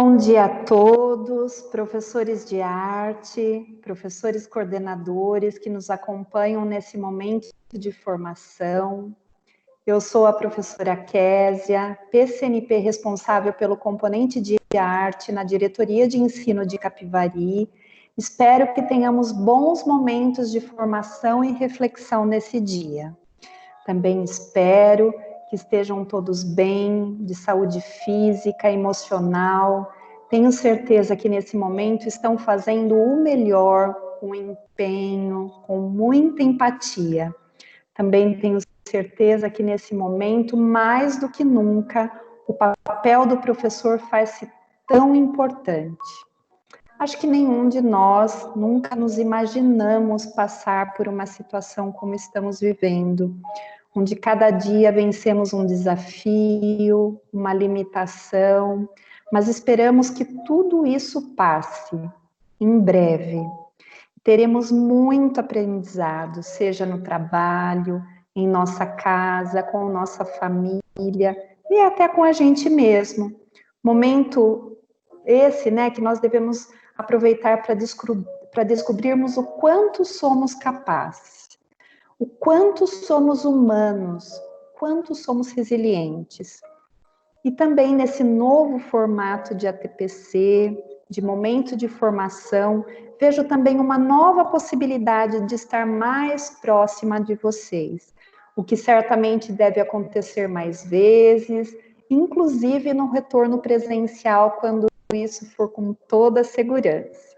Bom dia a todos, professores de arte, professores coordenadores que nos acompanham nesse momento de formação. Eu sou a professora Késia, PCNP responsável pelo componente de arte na Diretoria de Ensino de Capivari. Espero que tenhamos bons momentos de formação e reflexão nesse dia. Também espero que estejam todos bem, de saúde física, emocional. Tenho certeza que nesse momento estão fazendo o melhor, com empenho, com muita empatia. Também tenho certeza que nesse momento, mais do que nunca, o papel do professor faz-se tão importante. Acho que nenhum de nós nunca nos imaginamos passar por uma situação como estamos vivendo, onde cada dia vencemos um desafio, uma limitação, mas esperamos que tudo isso passe em breve. Teremos muito aprendizado, seja no trabalho, em nossa casa, com nossa família e até com a gente mesmo. Momento esse, né, que nós devemos aproveitar para descobrirmos o quanto somos capazes, o quanto somos humanos, quanto somos resilientes. E também nesse novo formato de ATPC, de momento de formação, vejo também uma nova possibilidade de estar mais próxima de vocês, o que certamente deve acontecer mais vezes, inclusive no retorno presencial, quando isso for com toda segurança.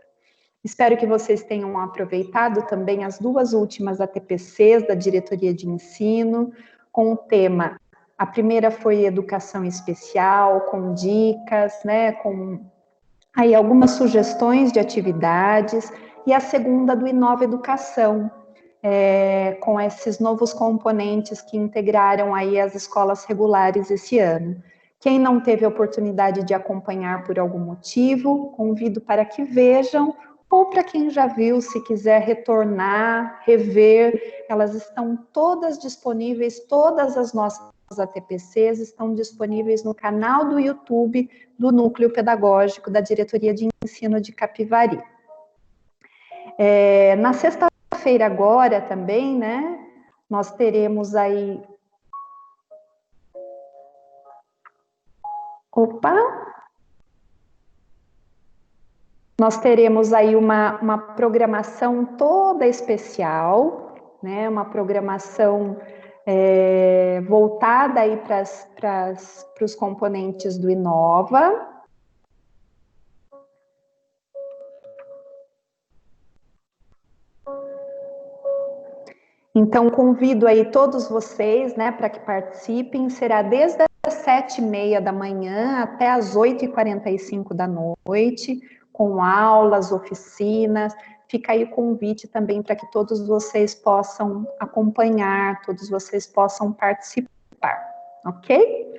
Espero que vocês tenham aproveitado também as duas últimas ATPCs da Diretoria de Ensino, com o tema, a primeira foi Educação Especial, com dicas, né, com aí algumas sugestões de atividades, e a segunda do Inova Educação, com esses novos componentes que integraram aí as escolas regulares esse ano. Quem não teve a oportunidade de acompanhar por algum motivo, convido para que vejam, ou para quem já viu, se quiser retornar, rever, elas estão todas disponíveis, todas as nossas ATPCs estão disponíveis no canal do YouTube do Núcleo Pedagógico da Diretoria de Ensino de Capivari. Na sexta-feira agora também, né, nós teremos aí... Nós teremos aí uma programação toda especial, né, uma programação voltada aí para os componentes do Inova. Então, convido aí todos vocês, né, para que participem, será desde as 7h30 da manhã até as 8h45 da noite, com aulas, oficinas. Fica aí o convite também para que todos vocês possam acompanhar, todos vocês possam participar, ok?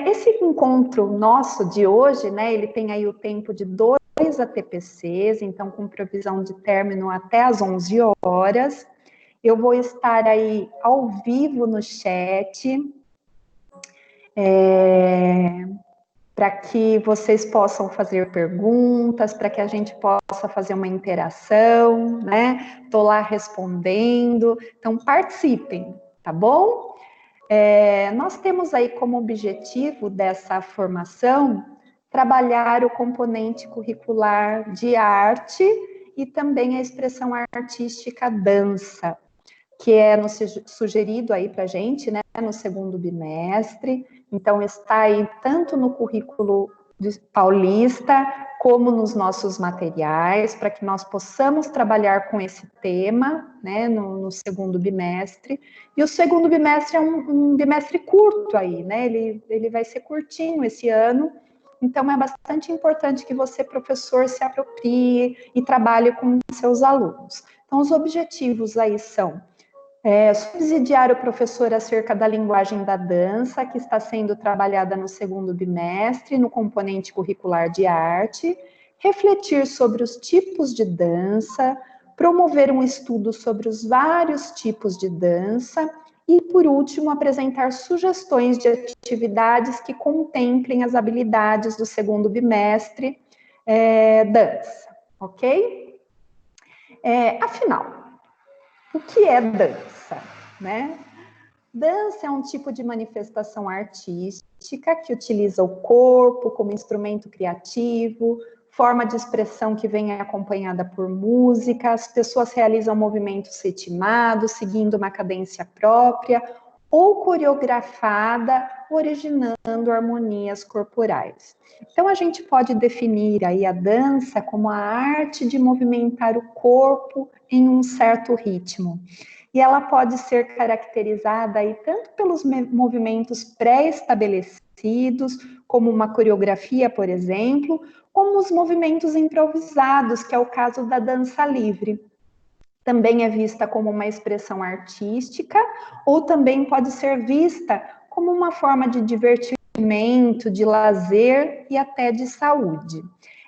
Esse encontro nosso de hoje, né, ele tem aí o tempo de 2 ATPCs, então com previsão de término até às 11 horas. Eu vou estar aí ao vivo no chat, para que vocês possam fazer perguntas, para que a gente possa fazer uma interação, né? Estou lá respondendo, então participem, tá bom? Nós temos aí como objetivo dessa formação trabalhar o componente curricular de arte e também a expressão artística dança, que é sugerido aí para a gente, né, no segundo bimestre. Então, está aí tanto no currículo paulista, como nos nossos materiais, para que nós possamos trabalhar com esse tema, né, no segundo bimestre. E o segundo bimestre é um bimestre curto aí, né, ele vai ser curtinho esse ano, então é bastante importante que você, professor, se aproprie e trabalhe com seus alunos. Então, os objetivos aí são subsidiar o professor acerca da linguagem da dança, que está sendo trabalhada no segundo bimestre, no componente curricular de arte, refletir sobre os tipos de dança, promover um estudo sobre os vários tipos de dança E, por último, apresentar sugestões de atividades que contemplem as habilidades do segundo bimestre, dança, ok? Afinal, o que é dança, né? Dança é um tipo de manifestação artística que utiliza o corpo como instrumento criativo, forma de expressão que vem acompanhada por música, as pessoas realizam movimentos ritmados, seguindo uma cadência própria, ou coreografada, originando harmonias corporais. Então, a gente pode definir aí a dança como a arte de movimentar o corpo em um certo ritmo. E ela pode ser caracterizada aí tanto pelos movimentos pré-estabelecidos, como uma coreografia, por exemplo, como os movimentos improvisados, que é o caso da dança livre. Também é vista como uma expressão artística, ou também pode ser vista como uma forma de divertimento, de lazer e até de saúde.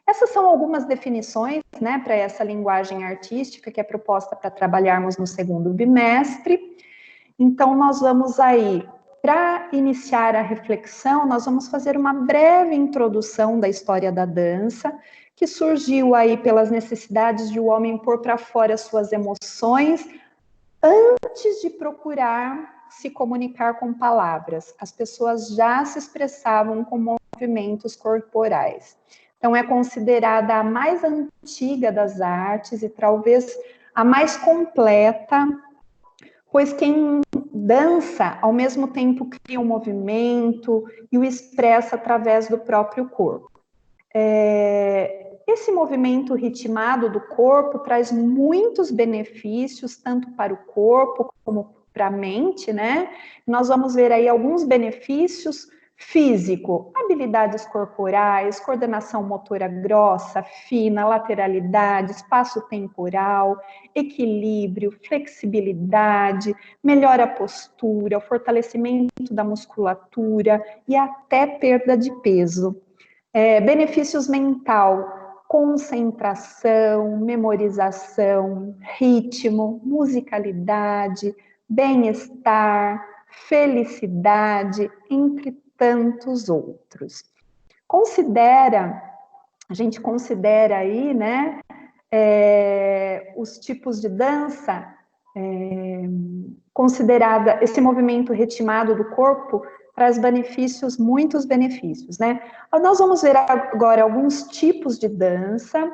Essas são algumas definições, né, para essa linguagem artística que é proposta para trabalharmos no segundo bimestre. Então, nós vamos aí, para iniciar a reflexão, nós vamos fazer uma breve introdução da história da dança, que surgiu aí pelas necessidades de o homem pôr para fora suas emoções antes de procurar se comunicar com palavras. As pessoas já se expressavam com movimentos corporais. Então, é considerada a mais antiga das artes e talvez a mais completa, pois quem dança, ao mesmo tempo, cria um movimento e o expressa através do próprio corpo. Esse movimento ritmado do corpo traz muitos benefícios, tanto para o corpo como para a mente, né? Nós vamos ver aí alguns benefícios físico, habilidades corporais, coordenação motora grossa, fina, lateralidade, espaço temporal, equilíbrio, flexibilidade, melhora a postura, o fortalecimento da musculatura e até perda de peso. Benefícios mental, concentração, memorização, ritmo, musicalidade, bem-estar, felicidade, entre tantos outros. A gente considera aí, né, os tipos de dança, considerada esse movimento ritmado do corpo, traz benefícios, muitos benefícios, né? Nós vamos ver agora alguns tipos de dança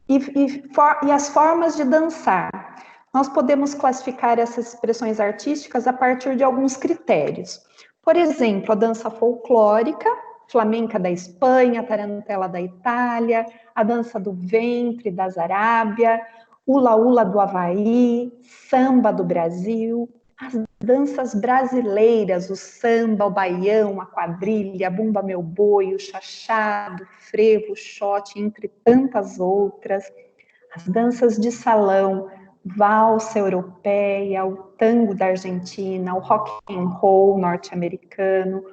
e as formas de dançar. Nós podemos classificar essas expressões artísticas a partir de alguns critérios. Por exemplo, a dança folclórica, flamenca da Espanha, tarantela da Itália, a dança do ventre das Arábia, hula-hula do Havaí, samba do Brasil, as danças brasileiras, o samba, o baião, a quadrilha, a bumba meu boi, o chachado, o frevo, o shot, entre tantas outras, as danças de salão, valsa europeia, o tango da Argentina, o rock and roll norte-americano,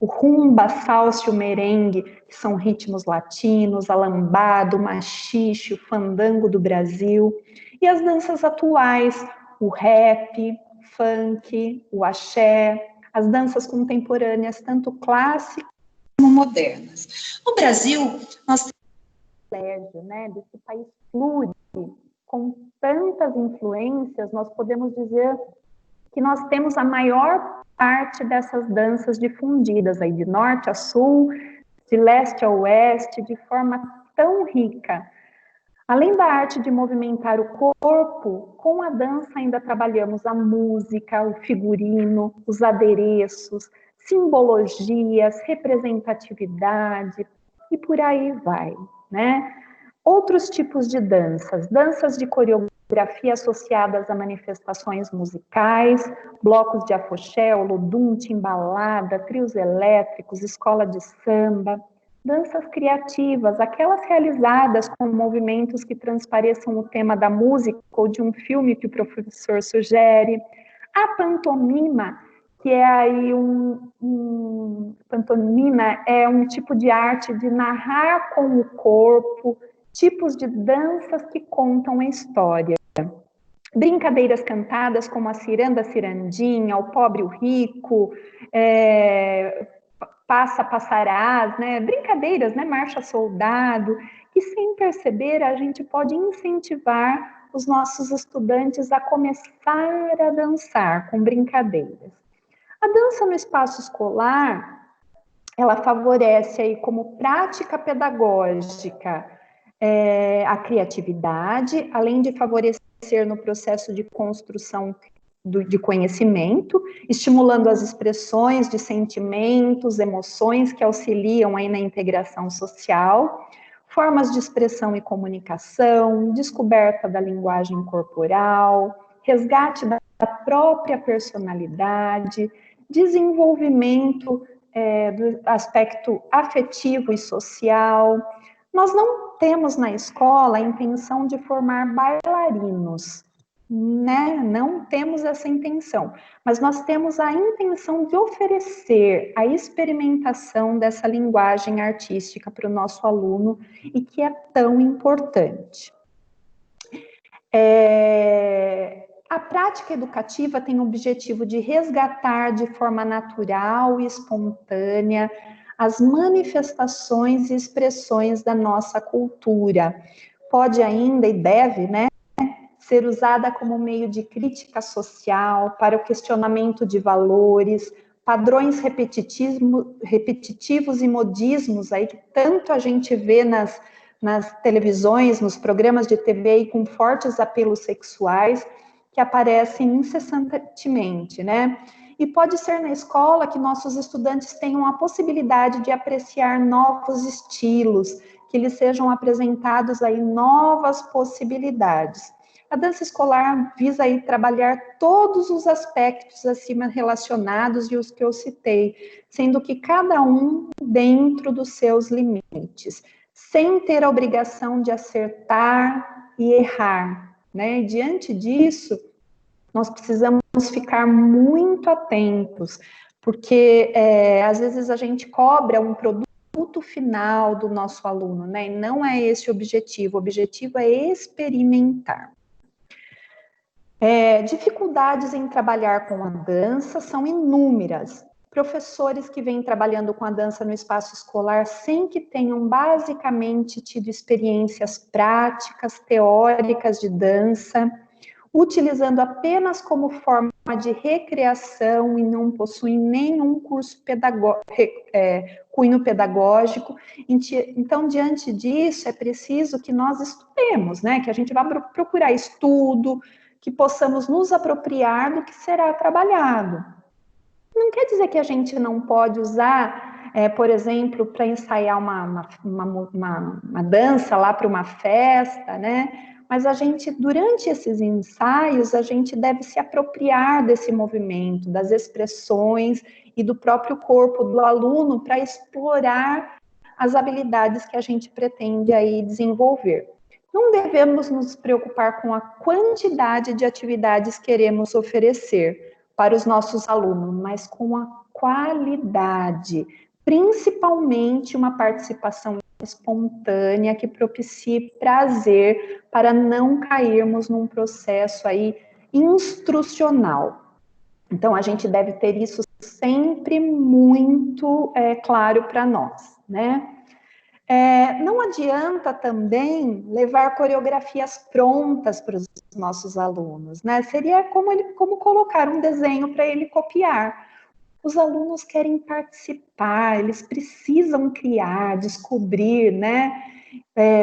o rumba, salsa e o merengue, que são ritmos latinos, a lambada, o machixe, o fandango do Brasil, e as danças atuais, o rap, funk, o axé, as danças contemporâneas, tanto clássicas como modernas. No Brasil, nós temos o privilégio, né, desse país fluido, com tantas influências, nós podemos dizer que nós temos a maior parte dessas danças difundidas aí de norte a sul, de leste a oeste, de forma tão rica. Além da arte de movimentar o corpo, com a dança ainda trabalhamos a música, o figurino, os adereços, simbologias, representatividade e por aí vai, né? Outros tipos de danças de coreografia associadas a manifestações musicais, blocos de afoxé, olodum, timbalada, trios elétricos, escola de samba, danças criativas, aquelas realizadas com movimentos que transpareçam o tema da música ou de um filme que o professor sugere, a pantomima, que é aí pantomima é um tipo de arte de narrar com o corpo, tipos de danças que contam a história. Brincadeiras cantadas como a ciranda, cirandinha, o pobre, o rico, passa, passarás, né? Brincadeiras, né? Marcha soldado, e sem perceber a gente pode incentivar os nossos estudantes a começar a dançar com brincadeiras. A dança no espaço escolar, ela favorece aí como prática pedagógica a criatividade, além de favorecer no processo de construção de conhecimento, estimulando as expressões de sentimentos, emoções que auxiliam aí na integração social, formas de expressão e comunicação, descoberta da linguagem corporal, resgate da própria personalidade, desenvolvimento do aspecto afetivo e social. Nós não temos na escola a intenção de formar bailarinos, né? Não temos essa intenção, mas nós temos a intenção de oferecer a experimentação dessa linguagem artística para o nosso aluno e que é tão importante. A prática educativa tem o objetivo de resgatar de forma natural e espontânea as manifestações e expressões da nossa cultura. Pode ainda e deve, né, ser usada como meio de crítica social, para o questionamento de valores, padrões repetitivos e modismos aí que tanto a gente vê nas televisões, nos programas de TV com fortes apelos sexuais que aparecem incessantemente, né? E pode ser na escola que nossos estudantes tenham a possibilidade de apreciar novos estilos, que lhes sejam apresentados aí novas possibilidades. A dança escolar visa aí trabalhar todos os aspectos acima relacionados e os que eu citei, sendo que cada um dentro dos seus limites, sem ter a obrigação de acertar e errar, né? E diante disso, nós precisamos ficar muito atentos, porque às vezes a gente cobra um produto final do nosso aluno, né? E não é esse o objetivo é experimentar. Dificuldades em trabalhar com a dança são inúmeras. Professores que vêm trabalhando com a dança no espaço escolar sem que tenham basicamente tido experiências práticas, teóricas de dança, utilizando apenas como forma de recreação e não possuem nenhum cunho pedagógico. Então, diante disso, é preciso que nós estudemos, né? Que a gente vá procurar estudo, que possamos nos apropriar do que será trabalhado. Não quer dizer que a gente não pode usar, por exemplo, para ensaiar uma dança lá para uma festa, né? Mas a gente, durante esses ensaios, a gente deve se apropriar desse movimento, das expressões e do próprio corpo do aluno para explorar as habilidades que a gente pretende aí desenvolver. Não devemos nos preocupar com a quantidade de atividades que queremos oferecer para os nossos alunos, mas com a qualidade, principalmente uma participação espontânea que propicie prazer para não cairmos num processo aí instrucional. Então, a gente deve ter isso sempre muito claro para nós, né? Não adianta também levar coreografias prontas para os nossos alunos, né? Seria como colocar um desenho para ele copiar. Os alunos querem participar, eles precisam criar, descobrir, né?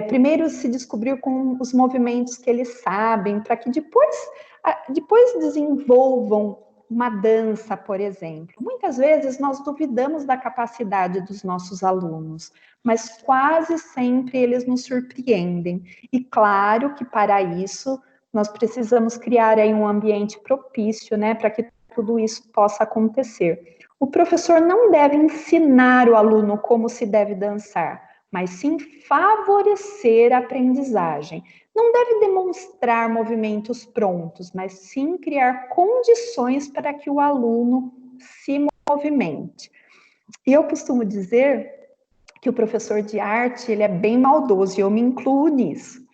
Primeiro se descobrir com os movimentos que eles sabem, para que depois desenvolvam uma dança, por exemplo. Muitas vezes nós duvidamos da capacidade dos nossos alunos, mas quase sempre eles nos surpreendem. E claro que para isso nós precisamos criar aí um ambiente propício, né, para que tudo isso possa acontecer. O professor não deve ensinar o aluno como se deve dançar, mas sim favorecer a aprendizagem. Não deve demonstrar movimentos prontos, mas sim criar condições para que o aluno se movimente. E eu costumo dizer que o professor de arte, ele é bem maldoso, e eu me incluo nisso.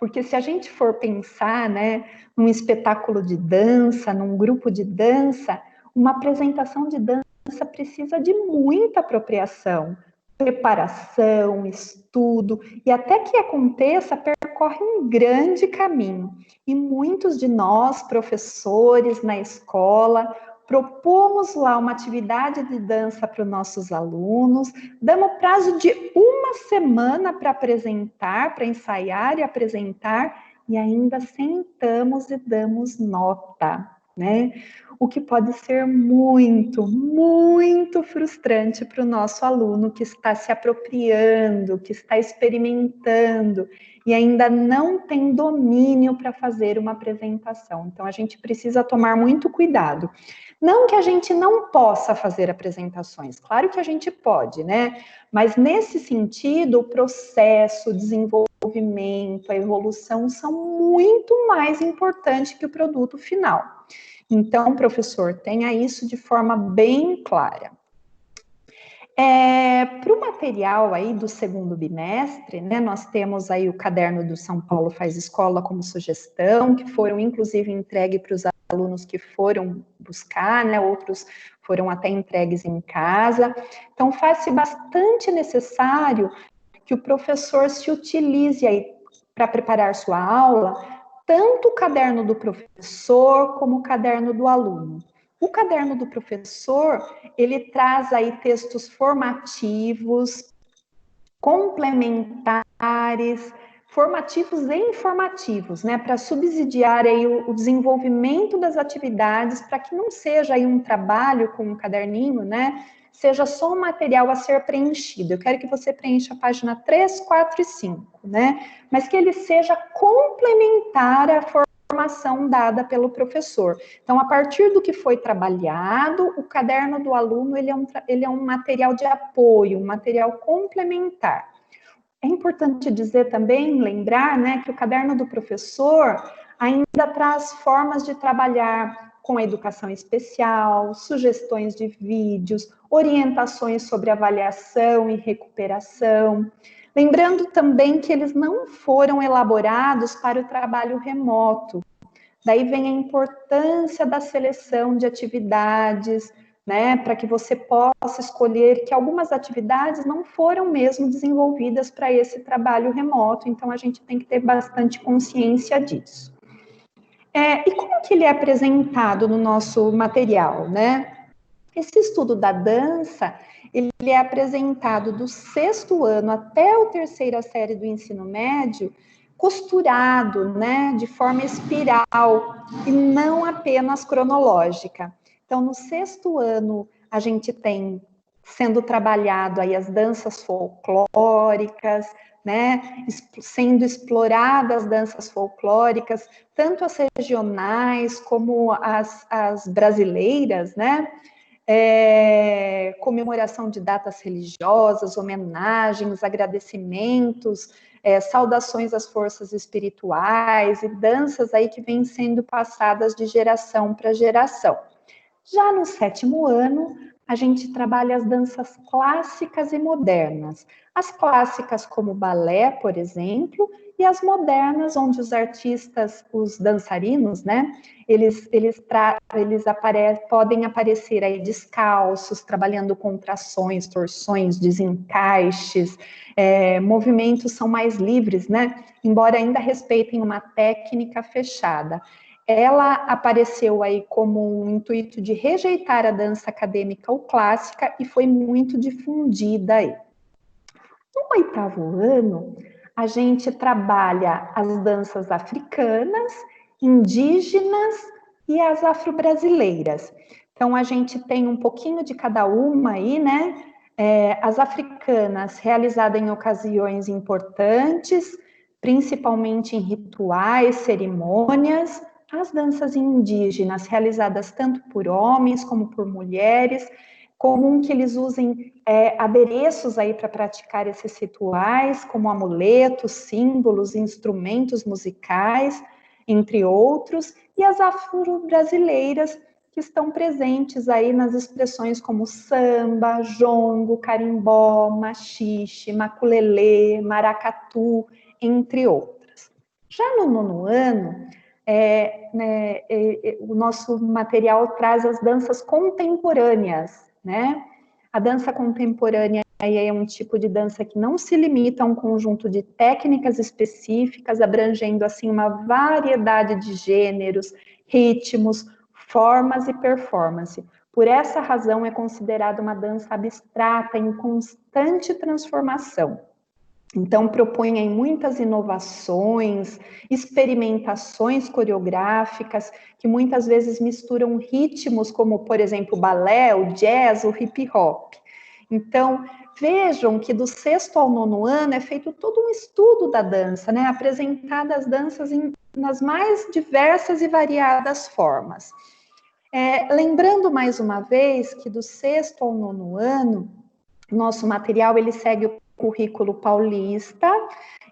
porque se a gente for pensar, né, num espetáculo de dança, num grupo de dança, uma apresentação de dança precisa de muita apropriação, preparação, estudo, e até que aconteça, percorre um grande caminho. E muitos de nós, professores na escola, propomos lá uma atividade de dança para os nossos alunos, damos prazo de uma semana para apresentar, para ensaiar e apresentar, e ainda sentamos e damos nota, né? O que pode ser muito, muito frustrante para o nosso aluno que está se apropriando, que está experimentando e ainda não tem domínio para fazer uma apresentação. Então, a gente precisa tomar muito cuidado. Não que a gente não possa fazer apresentações, claro que a gente pode, né? Mas nesse sentido, o processo, o desenvolvimento, a evolução são muito mais importantes que o produto final. Então, professor, tenha isso de forma bem clara. Para o material aí do segundo bimestre, né, nós temos aí o caderno do São Paulo Faz Escola como sugestão, que foram inclusive entregues para os alunos que foram buscar, né, outros foram até entregues em casa. Então, faz-se bastante necessário que o professor se utilize aí para preparar sua aula, tanto o caderno do professor como o caderno do aluno. O caderno do professor, ele traz aí textos formativos, complementares, formativos e informativos, né, para subsidiar aí o desenvolvimento das atividades, para que não seja aí um trabalho com um caderninho, né, seja só um material a ser preenchido. Eu quero que você preencha a página 3, 4 e 5, né, mas que ele seja complementar à formação dada pelo professor. Então, a partir do que foi trabalhado, o caderno do aluno, ele é um material de apoio, um material complementar. É importante dizer também, lembrar, né, que o caderno do professor ainda traz formas de trabalhar com a educação especial, sugestões de vídeos, orientações sobre avaliação e recuperação. Lembrando também que eles não foram elaborados para o trabalho remoto. Daí vem a importância da seleção de atividades, né, para que você possa escolher que algumas atividades não foram mesmo desenvolvidas para esse trabalho remoto, então a gente tem que ter bastante consciência disso. E como que ele é apresentado no nosso material, né? Esse estudo da dança, ele é apresentado do 6º ano até a 3ª série do ensino médio, costurado, né, de forma espiral e não apenas cronológica. Então, no 6º ano, a gente tem sendo trabalhado aí as danças folclóricas, né, sendo exploradas as danças folclóricas, tanto as regionais como as brasileiras, né, comemoração de datas religiosas, homenagens, agradecimentos, saudações às forças espirituais e danças aí que vêm sendo passadas de geração para geração. Já no 7º ano, a gente trabalha as danças clássicas e modernas. As clássicas como balé, por exemplo, e as modernas, onde os artistas, os dançarinos, né, eles podem aparecer aí descalços, trabalhando contrações, torções, desencaixes, movimentos são mais livres, né, embora ainda respeitem uma técnica fechada. Ela apareceu aí como um intuito de rejeitar a dança acadêmica ou clássica e foi muito difundida aí. No 8º ano, a gente trabalha as danças africanas, indígenas e as afro-brasileiras. Então, a gente tem um pouquinho de cada uma aí, né? As africanas, realizadas em ocasiões importantes, principalmente em rituais, cerimônias. As danças indígenas, realizadas tanto por homens como por mulheres, comum que eles usem adereços aí para praticar esses rituais, como amuletos, símbolos, instrumentos musicais, entre outros, e as afro-brasileiras, que estão presentes aí nas expressões como samba, jongo, carimbó, maxixe, maculelê, maracatu, entre outras. Já no nono ano, o nosso material traz as danças contemporâneas, né? A dança contemporânea aí é um tipo de dança que não se limita a um conjunto de técnicas específicas, abrangendo assim uma variedade de gêneros, ritmos, formas e performance. Por essa razão é considerada uma dança abstrata em constante transformação. Então, propõem muitas inovações, experimentações coreográficas, que muitas vezes misturam ritmos como, por exemplo, o balé, o jazz, o hip hop. Então, vejam que do sexto ao nono ano é feito todo um estudo da dança, né? Apresentadas as danças nas mais diversas e variadas formas. Lembrando mais uma vez que do sexto ao nono ano, nosso material ele segue o currículo paulista,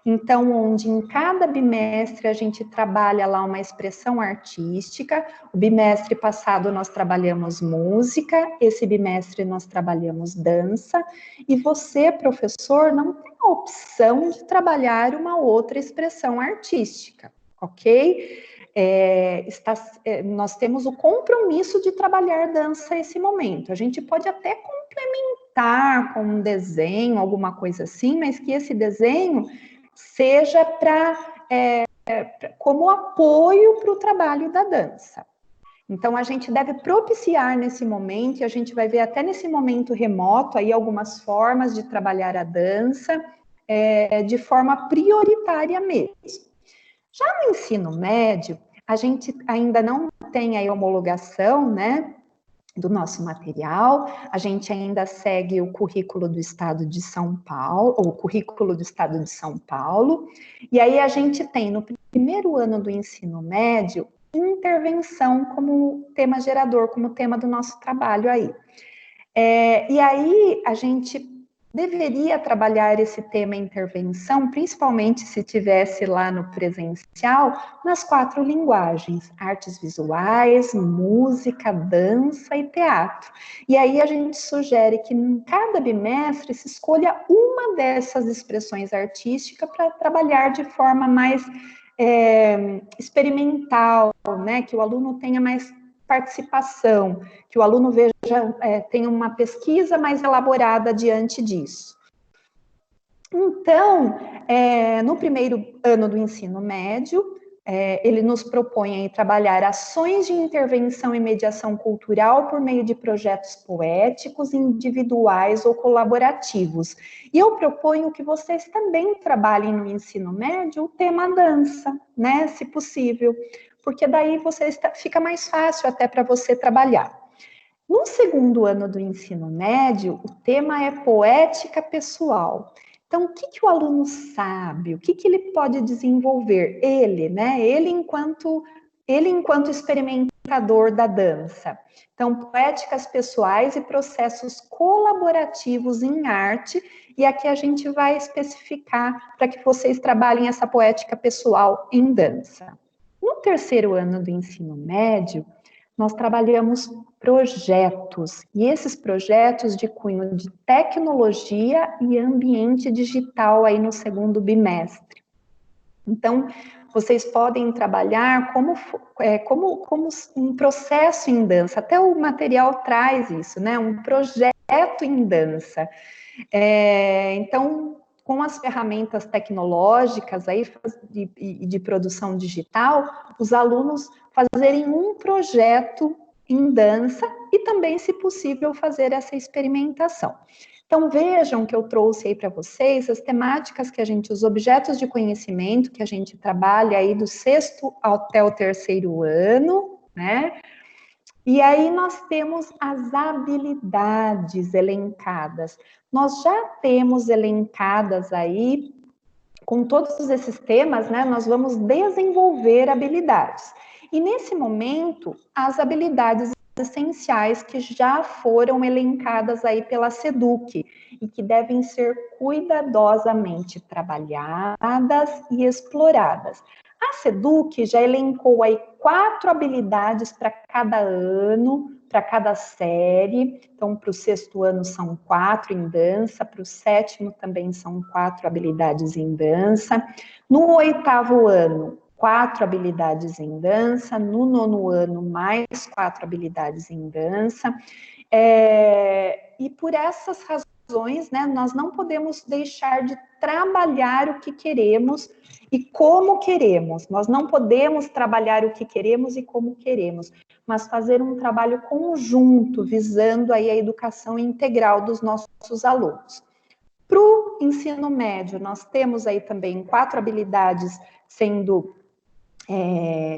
então onde em cada bimestre a gente trabalha lá uma expressão artística. O bimestre passado nós trabalhamos música, esse bimestre nós trabalhamos dança, e você, professor, não tem a opção de trabalhar uma outra expressão artística, ok? Nós temos o compromisso de trabalhar dança nesse momento. A gente pode até complementar com um desenho, alguma coisa assim, mas que esse desenho seja como apoio para o trabalho da dança. Então, a gente deve propiciar nesse momento, e a gente vai ver até nesse momento remoto aí algumas formas de trabalhar a dança de forma prioritária mesmo. Já no ensino médio, a gente ainda não tem a homologação, né, do nosso material, a gente ainda segue o currículo do Estado de São Paulo, ou o currículo do Estado de São Paulo, e aí a gente tem no primeiro ano do ensino médio, intervenção como tema gerador, como tema do nosso trabalho aí. E aí a gente deveria trabalhar esse tema intervenção, principalmente se tivesse lá no presencial, nas 4 linguagens: artes visuais, música, dança e teatro. E aí a gente sugere que em cada bimestre se escolha uma dessas expressões artísticas para trabalhar de forma mais experimental, né? Que o aluno tenha mais participação, que o aluno veja, tenha uma pesquisa mais elaborada diante disso. Então, no primeiro ano do ensino médio, ele nos propõe aí trabalhar ações de intervenção e mediação cultural por meio de projetos poéticos, individuais ou colaborativos. E eu proponho que vocês também trabalhem no ensino médio o tema dança, né, se possível, porque daí fica mais fácil até para você trabalhar. No segundo ano do ensino médio, o tema é poética pessoal. Então, o que o aluno sabe? O que ele pode desenvolver? Ele, né? Ele enquanto experimentador da dança. Então, poéticas pessoais e processos colaborativos em arte, e aqui a gente vai especificar para que vocês trabalhem essa poética pessoal em dança. No terceiro ano do ensino médio, nós trabalhamos projetos, e esses projetos de cunho de tecnologia e ambiente digital aí no segundo bimestre. Então, vocês podem trabalhar como um processo em dança, até o material traz isso, né? Um projeto em dança. Então, com as ferramentas tecnológicas aí de produção digital, os alunos fazerem um projeto em dança e também, se possível, fazer essa experimentação. Então, vejam que eu trouxe aí para vocês as temáticas que os objetos de conhecimento que a gente trabalha aí do sexto até o terceiro ano, né? E aí nós temos as habilidades elencadas. Nós já temos elencadas aí, com todos esses temas, né? Nós vamos desenvolver habilidades. E nesse momento, as habilidades essenciais que já foram elencadas aí pela SEDUC e que devem ser cuidadosamente trabalhadas e exploradas. A SEDUC já elencou aí 4 habilidades para cada ano, para cada série. Então, para o 6º ano são 4 em dança, para o 7º também são 4 habilidades em dança. No 8º ano, 4 habilidades em dança. No 9º ano, mais 4 habilidades em dança. E por essas razões, né, nós não podemos deixar de trabalhar o que queremos e como queremos. Nós não podemos trabalhar o que queremos e como queremos, mas fazer um trabalho conjunto, visando aí a educação integral dos nossos alunos. Para o ensino médio, nós temos aí também 4 habilidades sendo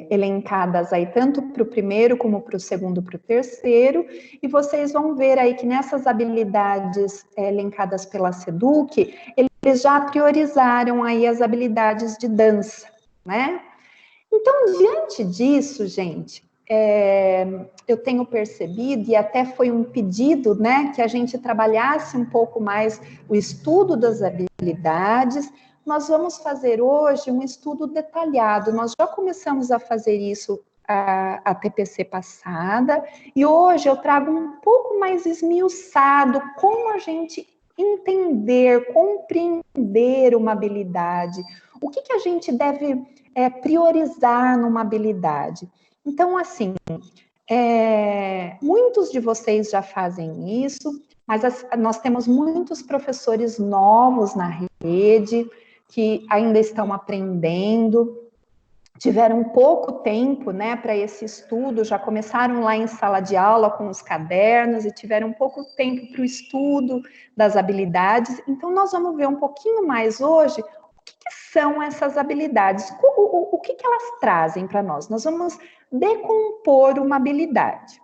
elencadas aí tanto para o 1º como para o 2º, para o 3º, e vocês vão ver aí que nessas habilidades elencadas pela SEDUC, eles já priorizaram aí as habilidades de dança, né? Então, diante disso, gente, eu tenho percebido, e até foi um pedido, né, que a gente trabalhasse um pouco mais o estudo das habilidades. Nós vamos fazer hoje um estudo detalhado. Nós já começamos a fazer isso a TPC passada, e hoje eu trago um pouco mais esmiuçado como a gente entender, compreender uma habilidade, o que a gente deve priorizar numa habilidade. Então, assim, muitos de vocês já fazem isso, mas nós temos muitos professores novos na rede, que ainda estão aprendendo, tiveram pouco tempo, né, para esse estudo, já começaram lá em sala de aula com os cadernos e tiveram pouco tempo para o estudo das habilidades. Então, nós vamos ver um pouquinho mais hoje o que são essas habilidades, o que elas trazem para nós. Nós vamos decompor uma habilidade.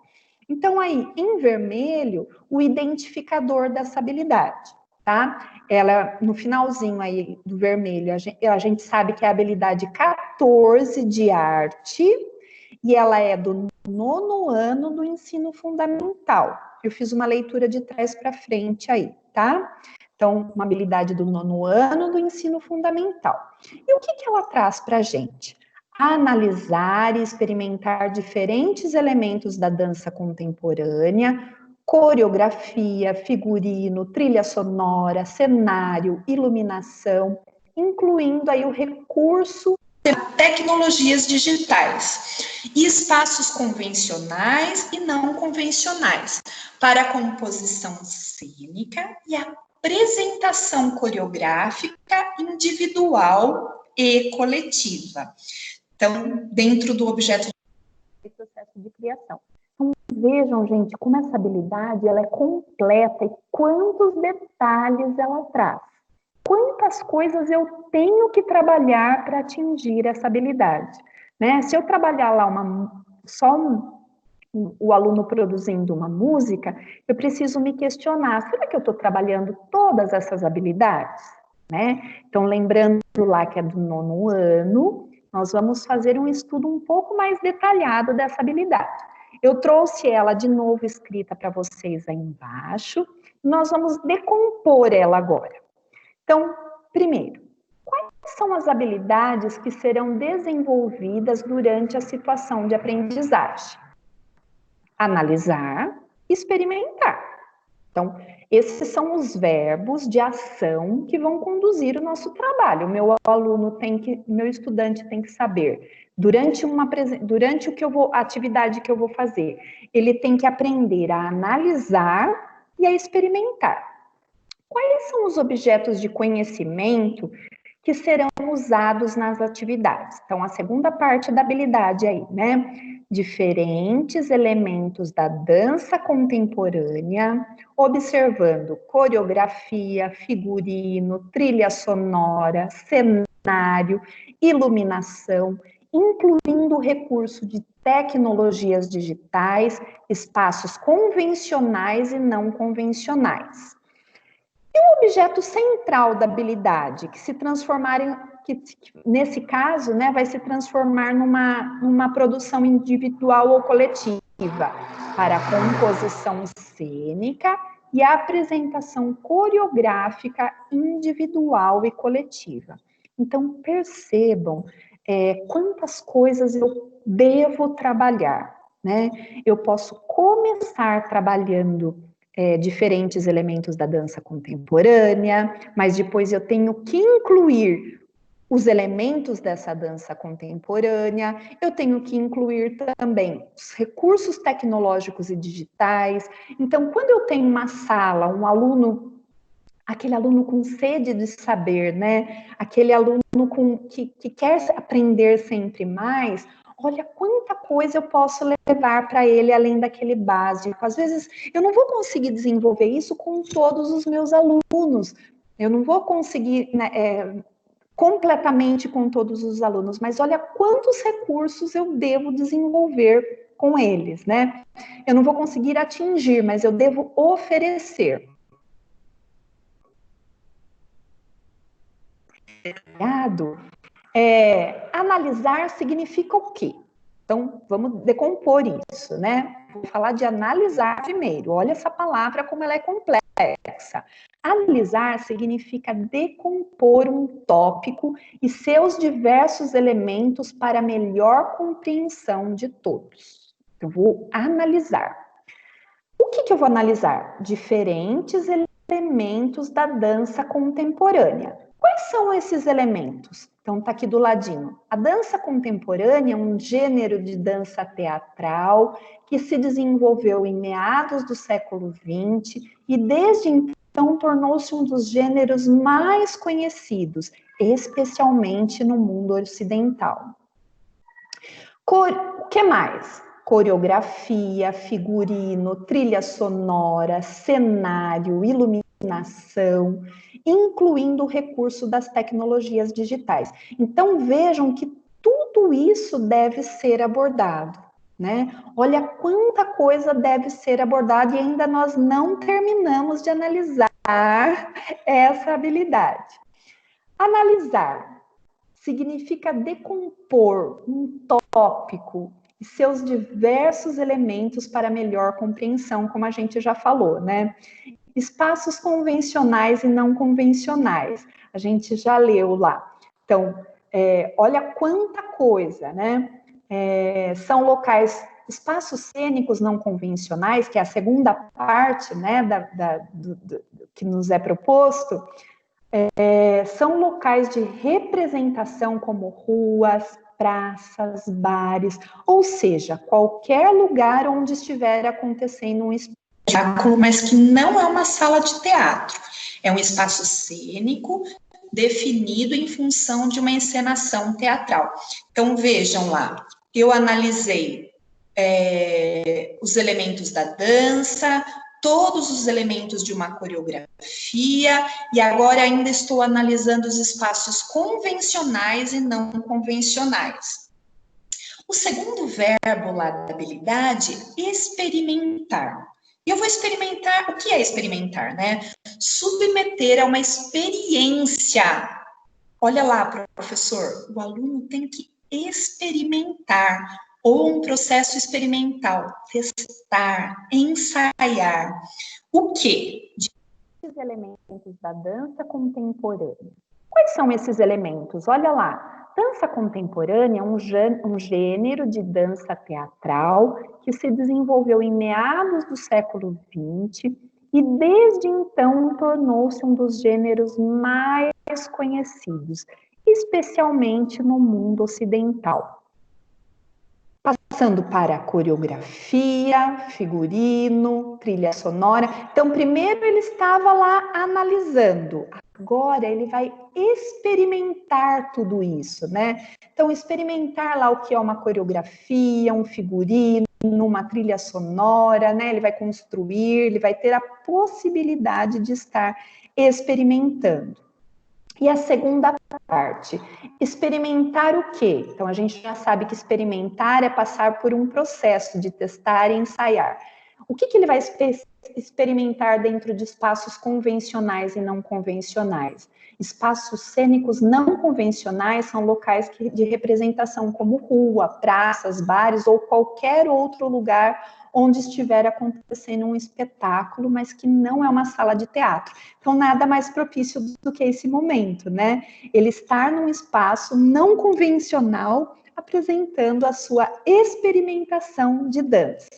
Então, aí, em vermelho, o identificador dessa habilidade, tá? Ela, no finalzinho aí do vermelho, a gente sabe que é a habilidade 14 de arte, e ela é do 9º ano do ensino fundamental. Eu fiz uma leitura de trás para frente aí, tá? Então, uma habilidade do 9º ano do ensino fundamental. E o que ela traz para a gente? Analisar e experimentar diferentes elementos da dança contemporânea, coreografia, figurino, trilha sonora, cenário, iluminação, incluindo aí o recurso de tecnologias digitais e espaços convencionais e não convencionais para a composição cênica e a apresentação coreográfica individual e coletiva. Então, dentro do objeto de processo de criação. Então, vejam, gente, como essa habilidade ela é completa e quantos detalhes ela traz. Quantas coisas eu tenho que trabalhar para atingir essa habilidade, né? Se eu trabalhar lá o aluno produzindo uma música, eu preciso me questionar, será que eu estou trabalhando todas essas habilidades? Né? Então, lembrando lá que é do 9º ano, nós vamos fazer um estudo um pouco mais detalhado dessa habilidade. Eu trouxe ela de novo escrita para vocês aí embaixo, nós vamos decompor ela agora. Então, primeiro, quais são as habilidades que serão desenvolvidas durante a situação de aprendizagem? Analisar, experimentar. Então, esses são os verbos de ação que vão conduzir o nosso trabalho. O meu meu estudante tem que saber, durante a atividade que eu vou fazer, ele tem que aprender a analisar e a experimentar. Quais são os objetos de conhecimento que serão usados nas atividades? Então, a segunda parte da habilidade aí, né? Diferentes elementos da dança contemporânea, observando coreografia, figurino, trilha sonora, cenário, iluminação, incluindo o recurso de tecnologias digitais, espaços convencionais e não convencionais. E o objeto central da habilidade, que se transformar que nesse caso, né, vai se transformar numa produção individual ou coletiva, para a composição cênica e a apresentação coreográfica individual e coletiva. Então, percebam quantas coisas eu devo trabalhar, né? Eu posso começar trabalhando diferentes elementos da dança contemporânea, mas depois eu tenho que incluir os elementos dessa dança contemporânea, eu tenho que incluir também os recursos tecnológicos e digitais. Então, quando eu tenho uma sala, um aluno, aquele aluno com sede de saber, né? Aquele aluno que quer aprender sempre mais, olha quanta coisa eu posso levar para ele além daquele básico. Às vezes, eu não vou conseguir desenvolver isso com todos os meus alunos, eu não vou conseguir, né, completamente com todos os alunos, mas olha quantos recursos eu devo desenvolver com eles, né? Eu não vou conseguir atingir, mas eu devo oferecer. Analisar significa o quê? Então, vamos decompor isso, né? Vou falar de analisar primeiro. Olha essa palavra como ela é complexa. Analisar significa decompor um tópico e seus diversos elementos para melhor compreensão de todos. Eu vou analisar. O que eu vou analisar? Diferentes elementos da dança contemporânea. Quais são esses elementos? Então, está aqui do ladinho. A dança contemporânea é um gênero de dança teatral que se desenvolveu em meados do século XX e, desde então, tornou-se um dos gêneros mais conhecidos, especialmente no mundo ocidental. O que mais? Coreografia, figurino, trilha sonora, cenário, iluminação, incluindo o recurso das tecnologias digitais. Então, vejam que tudo isso deve ser abordado, né? Olha quanta coisa deve ser abordada e ainda nós não terminamos de analisar essa habilidade. Analisar significa decompor um tópico e seus diversos elementos para melhor compreensão, como a gente já falou, né? Espaços convencionais e não convencionais, a gente já leu lá. Então, olha quanta coisa, né? São locais, espaços cênicos não convencionais, que é a segunda parte, né, do que nos é proposto, são locais de representação como ruas, praças, bares, ou seja, qualquer lugar onde estiver acontecendo um espetáculo, mas que não é uma sala de teatro. É um espaço cênico definido em função de uma encenação teatral. Então, vejam lá, eu analisei os elementos da dança, todos os elementos de uma coreografia, e agora ainda estou analisando os espaços convencionais e não convencionais. O segundo verbo lá da habilidade, experimentar. E eu vou experimentar, o que é experimentar, né? Submeter a uma experiência. Olha lá, professor, o aluno tem que experimentar, ou um processo experimental, testar, ensaiar. O quê? Esses elementos da dança contemporânea. Quais são esses elementos? Olha lá, dança contemporânea é um gênero de dança teatral que se desenvolveu em meados do século XX e desde então tornou-se um dos gêneros mais conhecidos, especialmente no mundo ocidental. Passando para coreografia, figurino, trilha sonora. Então, primeiro ele estava lá analisando, agora ele vai experimentar tudo isso, né? Então, experimentar lá o que é uma coreografia, um figurino, uma trilha sonora, né? Ele vai construir, ele vai ter a possibilidade de estar experimentando. E a segunda parte, experimentar o quê? Então, a gente já sabe que experimentar é passar por um processo de testar e ensaiar. O que ele vai experimentar dentro de espaços convencionais e não convencionais? Espaços cênicos não convencionais são locais de representação como rua, praças, bares ou qualquer outro lugar onde estiver acontecendo um espetáculo, mas que não é uma sala de teatro. Então, nada mais propício do que esse momento, né? Ele estar num espaço não convencional, apresentando a sua experimentação de dança.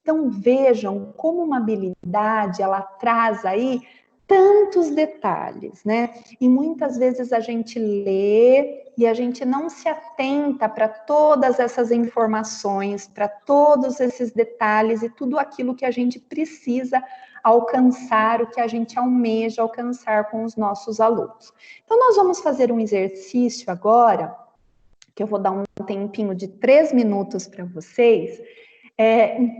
Então, vejam como uma habilidade, ela traz aí tantos detalhes, né? E muitas vezes a gente lê e a gente não se atenta para todas essas informações, para todos esses detalhes e tudo aquilo que a gente precisa alcançar, o que a gente almeja alcançar com os nossos alunos. Então, nós vamos fazer um exercício agora, que eu vou dar um tempinho de 3 minutos para vocês,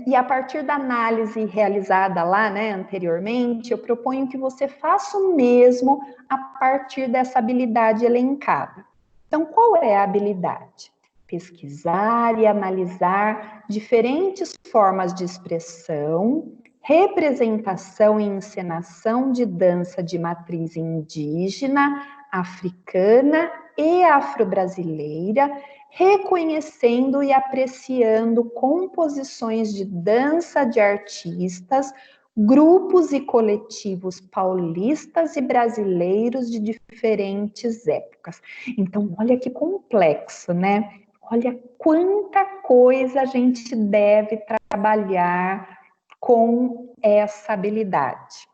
e a partir da análise realizada lá, né, anteriormente, eu proponho que você faça o mesmo a partir dessa habilidade elencada. Então, qual é a habilidade? Pesquisar e analisar diferentes formas de expressão, representação e encenação de dança de matriz indígena, africana e afro-brasileira, reconhecendo e apreciando composições de dança de artistas, grupos e coletivos paulistas e brasileiros de diferentes épocas. Então, olha que complexo, né? Olha quanta coisa a gente deve trabalhar com essa habilidade.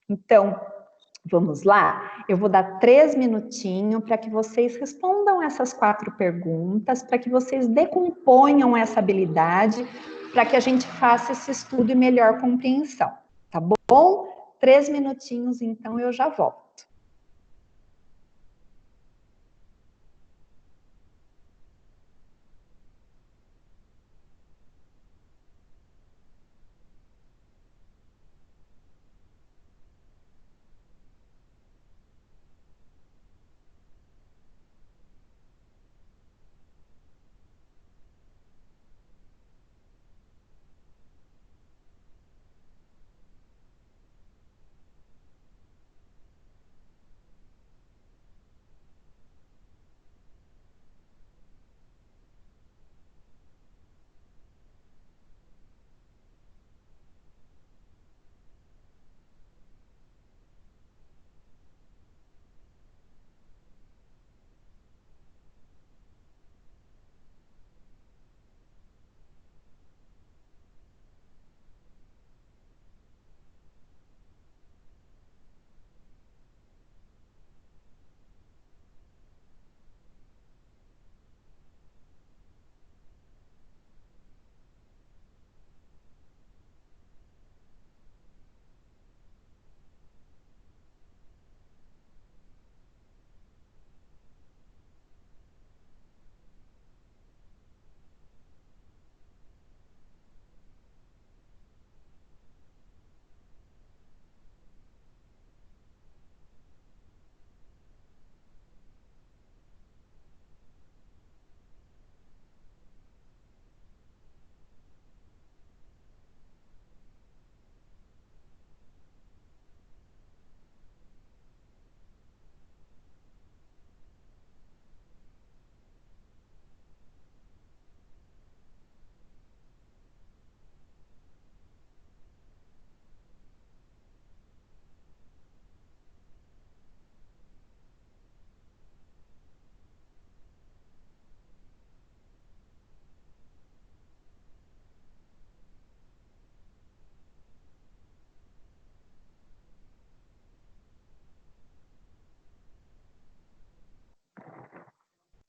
Então, vamos lá? Eu vou dar 3 minutinhos para que vocês respondam essas 4 perguntas, para que vocês decomponham essa habilidade, para que a gente faça esse estudo e melhor compreensão, tá bom? 3 minutinhos, então eu já volto.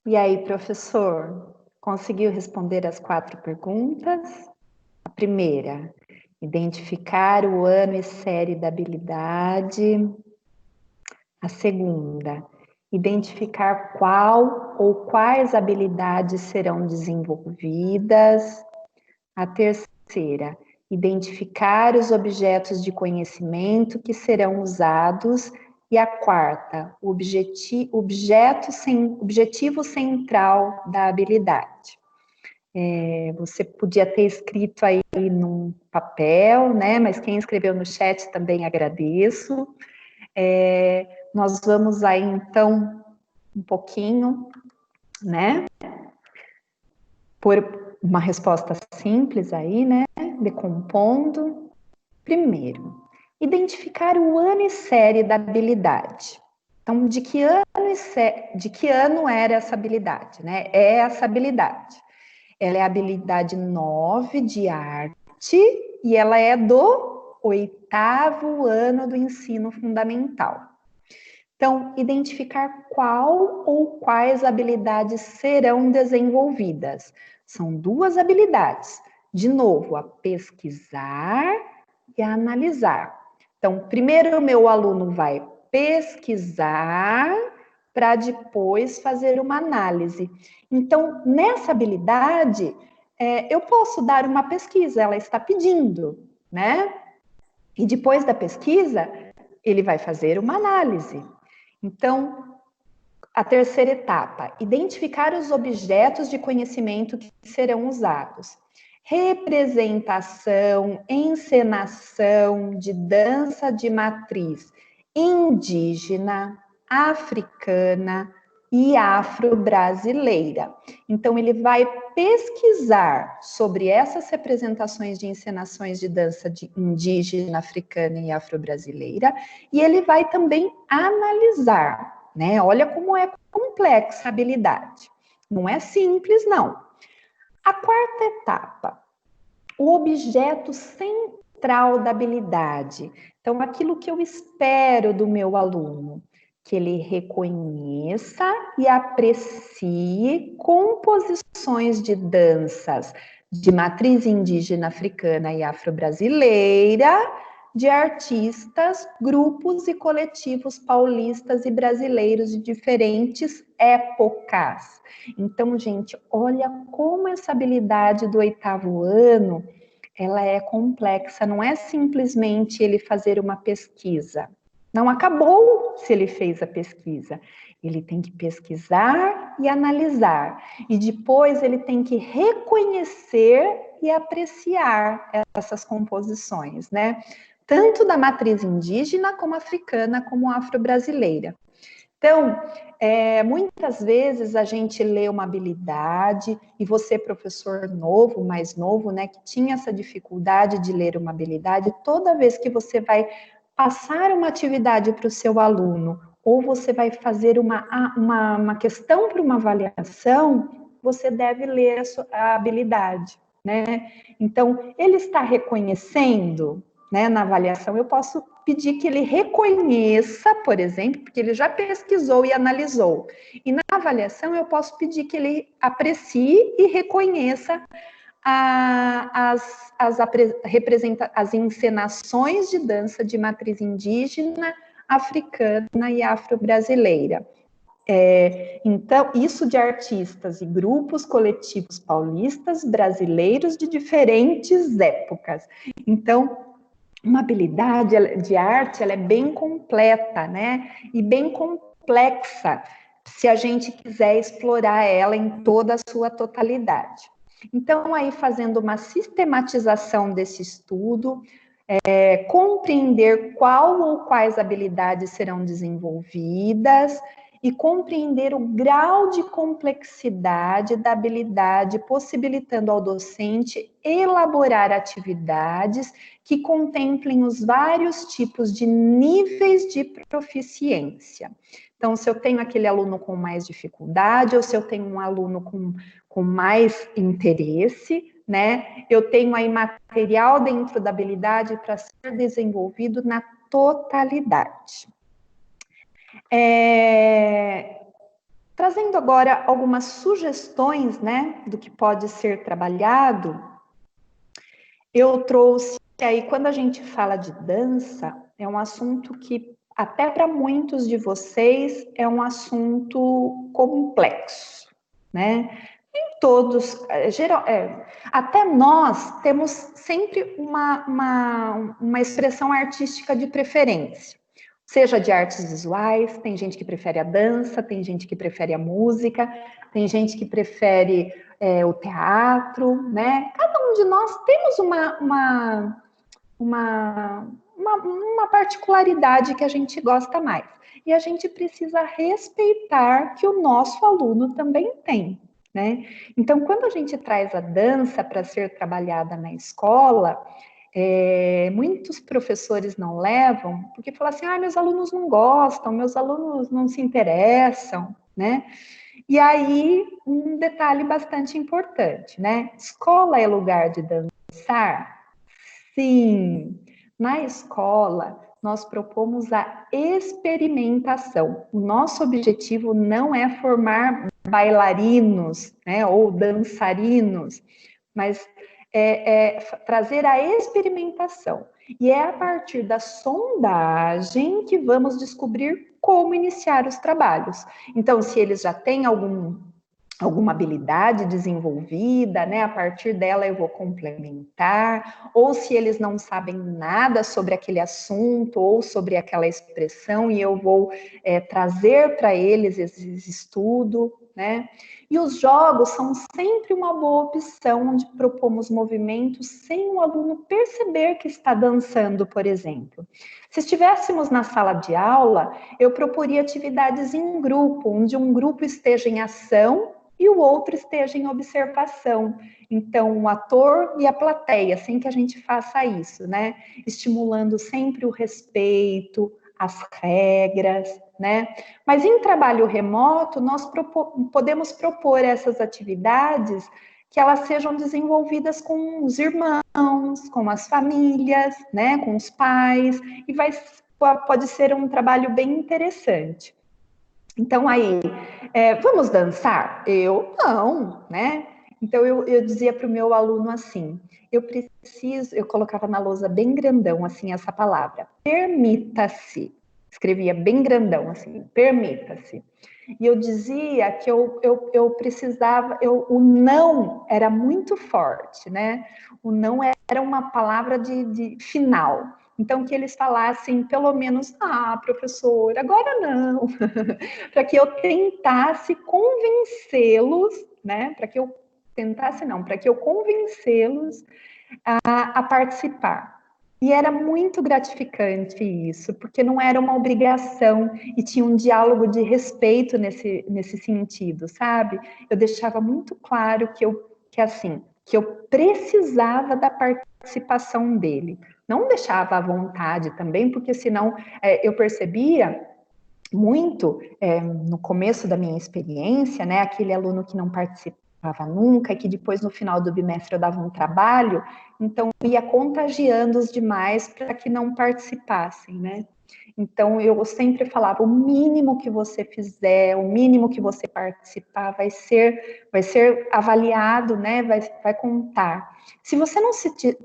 E aí, professor, conseguiu responder as 4 perguntas? A primeira, identificar o ano e série da habilidade. A segunda, identificar qual ou quais habilidades serão desenvolvidas. A terceira, identificar os objetos de conhecimento que serão usados. E a quarta, o objetivo central da habilidade. Você podia ter escrito aí num papel, né? Mas quem escreveu no chat também agradeço. Nós vamos aí, então, um pouquinho, né? Por uma resposta simples aí, né? Decompondo. Primeiro, identificar o ano e série da habilidade. Então, de que ano era essa habilidade, né? É essa habilidade. Ela é a habilidade 9 de arte e ela é do 8º ano do ensino fundamental. Então, identificar qual ou quais habilidades serão desenvolvidas. São 2 habilidades. De novo, a pesquisar e a analisar. Então, primeiro o meu aluno vai pesquisar para depois fazer uma análise. Então, nessa habilidade, eu posso dar uma pesquisa, ela está pedindo, né? E depois da pesquisa, ele vai fazer uma análise. Então, a terceira etapa, identificar os objetos de conhecimento que serão usados. Representação, encenação de dança de matriz indígena, africana e afro-brasileira. Então, ele vai pesquisar sobre essas representações de encenações de dança de indígena, africana e afro-brasileira, e ele vai também analisar, né? Olha como é complexa a habilidade. Não é simples, não. A quarta etapa, o objeto central da habilidade. Então, aquilo que eu espero do meu aluno, que ele reconheça e aprecie composições de danças de matriz indígena, africana e afro-brasileira, de artistas, grupos e coletivos paulistas e brasileiros de diferentes épocas. Então, gente, olha como essa habilidade do 8º ano, ela é complexa, não é simplesmente ele fazer uma pesquisa. Não acabou se ele fez a pesquisa. Ele tem que pesquisar e analisar. E depois ele tem que reconhecer e apreciar essas composições, né? Tanto da matriz indígena, como africana, como afro-brasileira. Então, muitas vezes a gente lê uma habilidade, e você, professor novo, mais novo, né, que tinha essa dificuldade de ler uma habilidade, toda vez que você vai passar uma atividade para o seu aluno, ou você vai fazer uma questão para uma avaliação, você deve ler a habilidade, né? Então, ele está reconhecendo, né, na avaliação, eu posso pedir que ele reconheça, por exemplo, porque ele já pesquisou e analisou. E na avaliação, eu posso pedir que ele aprecie e reconheça as encenações de dança de matriz indígena, africana e afro-brasileira. Então, isso de artistas e grupos coletivos paulistas brasileiros de diferentes épocas. Então, uma habilidade de arte, ela é bem completa, né? E bem complexa, se a gente quiser explorar ela em toda a sua totalidade. Então, aí fazendo uma sistematização desse estudo, compreender qual ou quais habilidades serão desenvolvidas e compreender o grau de complexidade da habilidade, possibilitando ao docente elaborar atividades que contemplem os vários tipos de níveis de proficiência. Então, se eu tenho aquele aluno com mais dificuldade, ou se eu tenho um aluno com mais interesse, né? Eu tenho aí material dentro da habilidade para ser desenvolvido na totalidade. Trazendo agora algumas sugestões, né, do que pode ser trabalhado, eu trouxe aí, quando a gente fala de dança, é um assunto que, até para muitos de vocês, é um assunto complexo, né? Todos, até nós temos sempre uma expressão artística de preferência, seja de artes visuais, tem gente que prefere a dança, tem gente que prefere a música, tem gente que prefere o teatro, né? Cada um de nós temos uma particularidade que a gente gosta mais. E a gente precisa respeitar que o nosso aluno também tem, né? Então, quando a gente traz a dança para ser trabalhada na escola, muitos professores não levam, porque falam assim, meus alunos não gostam, meus alunos não se interessam, né? E aí, um detalhe bastante importante, né? Escola é lugar de dançar? Sim. Na escola, nós propomos a experimentação. O nosso objetivo não é formar bailarinos, né, ou dançarinos, mas trazer a experimentação. E é a partir da sondagem que vamos descobrir como iniciar os trabalhos. Então, se eles já têm alguma habilidade desenvolvida, né? A partir dela eu vou complementar, ou se eles não sabem nada sobre aquele assunto ou sobre aquela expressão e eu vou trazer para eles esse estudo, né? E os jogos são sempre uma boa opção, onde propomos movimentos sem o aluno perceber que está dançando, por exemplo. Se estivéssemos na sala de aula, eu proporia atividades em grupo, onde um grupo esteja em ação e o outro esteja em observação. Então, o ator e a plateia, sem que a gente faça isso, né? Estimulando sempre o respeito, as regras, né? Mas em trabalho remoto, nós podemos propor essas atividades que elas sejam desenvolvidas com os irmãos, com as famílias, né? Com os pais, e pode ser um trabalho bem interessante. Então, aí, vamos dançar? Eu não, né? Então, eu dizia para o meu aluno assim, eu colocava na lousa bem grandão, assim, essa palavra, permita-se. Escrevia bem grandão, assim, permita-se. E eu dizia que eu precisava, o não era muito forte, né? O não era uma palavra de final. Então, que eles falassem pelo menos, professor, agora não, para que eu tentasse convencê-los, né? Para que eu convencê-los a participar. E era muito gratificante isso, porque não era uma obrigação e tinha um diálogo de respeito nesse sentido, sabe? Eu deixava muito claro que eu precisava da participação dele. Não deixava à vontade também, porque senão eu percebia muito no começo da minha experiência, né, aquele aluno que não participava nunca e que depois no final do bimestre eu dava um trabalho, então eu ia contagiando os demais para que não participassem, né? Então eu sempre falava, o mínimo que você fizer, o mínimo que você participar vai ser avaliado, né? Vai contar. Se você não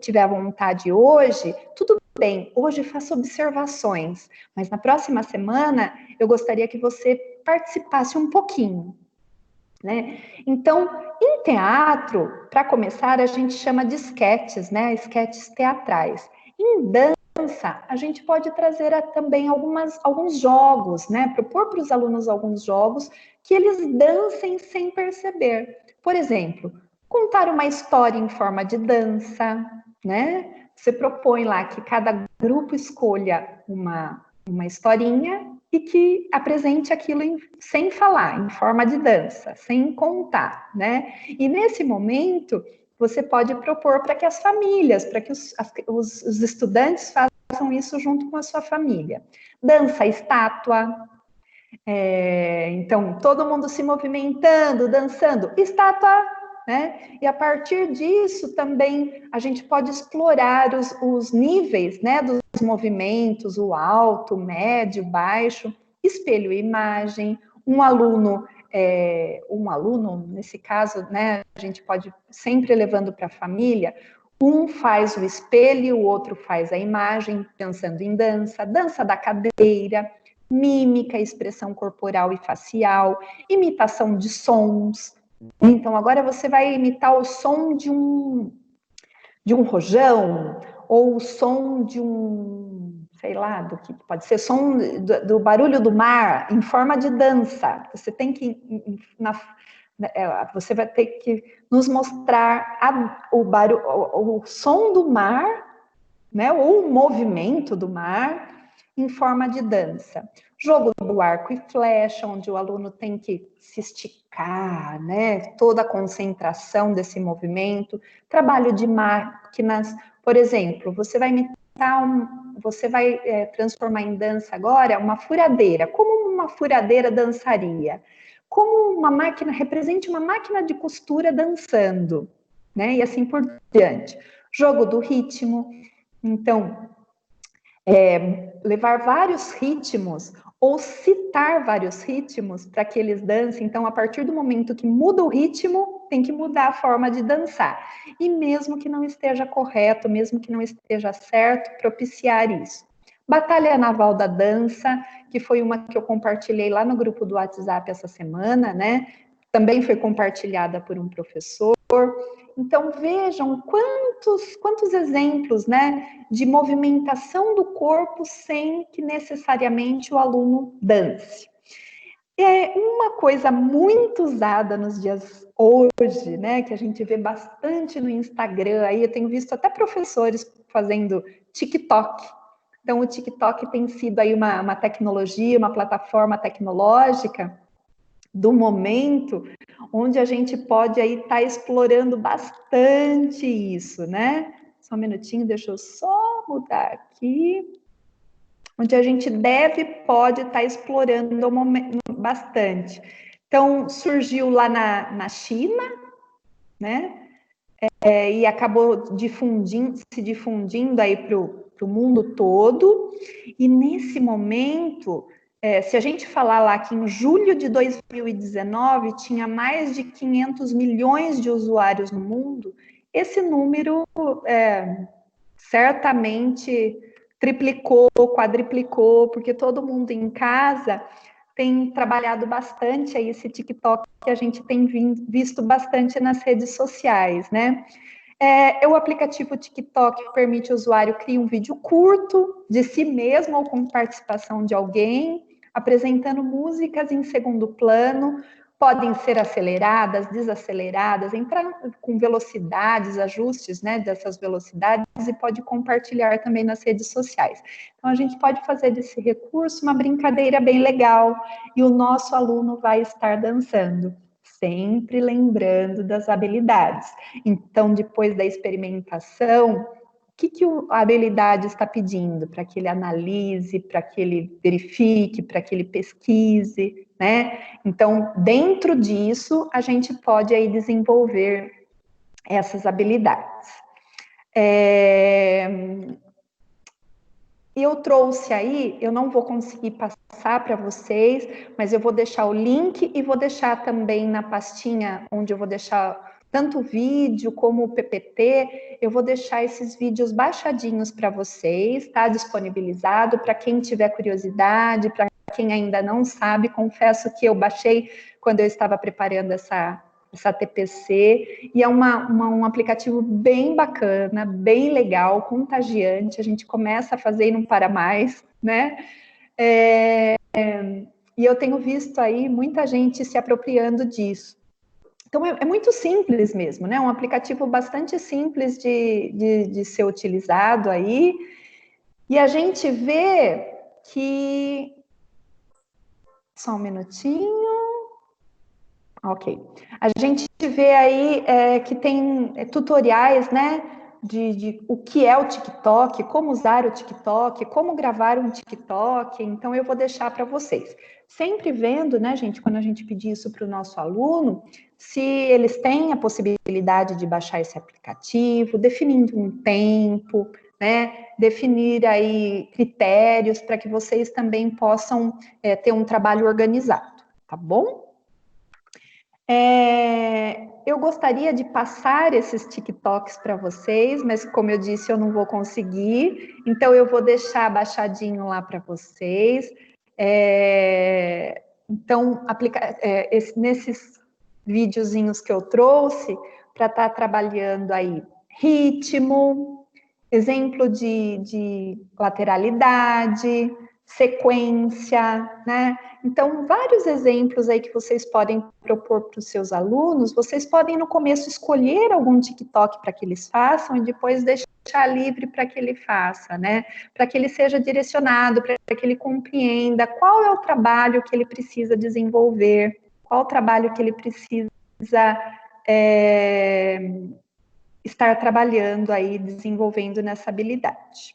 tiver vontade hoje, tudo bem, hoje faça observações, mas na próxima semana eu gostaria que você participasse um pouquinho, né? Então, em teatro, para começar, a gente chama de esquetes, né? Esquetes teatrais. Em dança, a gente pode trazer também alguns jogos, né? Propor para os alunos alguns jogos que eles dancem sem perceber. Por exemplo, contar uma história em forma de dança, né? Você propõe lá que cada grupo escolha uma historinha e que apresente aquilo sem falar, em forma de dança, sem contar, né? E nesse momento, você pode propor para que as famílias, para que os estudantes façam isso junto com a sua família. Dança estátua, então todo mundo se movimentando, dançando, estátua, né? E a partir disso também a gente pode explorar os níveis, né, dos movimentos, o alto, o médio, baixo, espelho e imagem, um aluno, nesse caso, né, a gente pode sempre levando para a família, um faz o espelho, o outro faz a imagem, pensando em dança, dança da cadeira, mímica, expressão corporal e facial, imitação de sons. Então, agora você vai imitar o som de um rojão, ou o som de sei lá, do que pode ser som do barulho do mar, em forma de dança. Você tem que, você vai ter que nos mostrar o barulho, o som do mar, né, ou o movimento do mar em forma de dança. Jogo do arco e flecha, onde o aluno tem que se esticar, né, toda a concentração desse movimento. Trabalho de máquinas, por exemplo, você vai transformar em dança agora uma furadeira. Como uma furadeira dançaria? Como uma máquina, represente uma máquina de costura dançando, né? E assim por diante. Jogo do ritmo. Então, levar vários ritmos ou citar vários ritmos para que eles dancem. Então, a partir do momento que muda o ritmo, tem que mudar a forma de dançar. E mesmo que não esteja correto, mesmo que não esteja certo, propiciar isso. Batalha Naval da Dança, que foi uma que eu compartilhei lá no grupo do WhatsApp essa semana, né? Também foi compartilhada por um professor. Então, vejam quantos exemplos, né, de movimentação do corpo sem que necessariamente o aluno dance. É uma coisa muito usada nos dias hoje, né, que a gente vê bastante no Instagram, aí eu tenho visto até professores fazendo TikTok. Então, o TikTok tem sido aí uma tecnologia, uma plataforma tecnológica do momento, onde a gente pode aí estar explorando bastante isso, né? Só um minutinho, deixa eu só mudar aqui. Onde a gente pode estar explorando bastante. Então, surgiu lá na China, né? E acabou se difundindo aí para o mundo todo. E nesse momento, se a gente falar lá que em julho de 2019 tinha mais de 500 milhões de usuários no mundo, esse número certamente triplicou, quadriplicou, porque todo mundo em casa tem trabalhado bastante aí esse TikTok que a gente tem visto bastante nas redes sociais, né? O aplicativo TikTok permite o usuário criar um vídeo curto de si mesmo ou com participação de alguém, apresentando músicas em segundo plano, podem ser aceleradas, desaceleradas, entrar com velocidades, ajustes, né, dessas velocidades e pode compartilhar também nas redes sociais. Então, a gente pode fazer desse recurso uma brincadeira bem legal e o nosso aluno vai estar dançando, sempre lembrando das habilidades. Então, depois da experimentação, o que a habilidade está pedindo? Para que ele analise, para que ele verifique, para que ele pesquise, né? Então, dentro disso, a gente pode aí desenvolver essas habilidades. Eu trouxe aí, eu não vou conseguir passar para vocês, mas eu vou deixar o link e vou deixar também na pastinha onde eu vou deixar tanto o vídeo como o PPT, eu vou deixar esses vídeos baixadinhos para vocês, tá? Disponibilizado para quem tiver curiosidade, para quem ainda não sabe, confesso que eu baixei quando eu estava preparando essa TPC, e é um aplicativo bem bacana, bem legal, contagiante, a gente começa a fazer e não para mais, né? E eu tenho visto aí muita gente se apropriando disso. Então, é muito simples mesmo, né? Um aplicativo bastante simples de ser utilizado aí, e a gente vê que... Só um minutinho... Ok. A gente vê aí que tem tutoriais, né, de o que é o TikTok, como usar o TikTok, como gravar um TikTok, então eu vou deixar para vocês. Sempre vendo, né, gente, quando a gente pedir isso para o nosso aluno, se eles têm a possibilidade de baixar esse aplicativo, definindo um tempo, né, definir aí critérios para que vocês também possam ter um trabalho organizado, tá bom? Eu gostaria de passar esses TikToks para vocês, mas como eu disse, eu não vou conseguir, então eu vou deixar baixadinho lá para vocês. Então, nesses videozinhos que eu trouxe, para estar trabalhando aí ritmo, exemplo de lateralidade, sequência, né? Então, vários exemplos aí que vocês podem propor para os seus alunos. Vocês podem, no começo, escolher algum TikTok para que eles façam e depois deixar livre para que ele faça, né? Para que ele seja direcionado, para que ele compreenda qual é o trabalho que ele precisa desenvolver, qual o trabalho que ele precisa estar trabalhando aí, desenvolvendo nessa habilidade.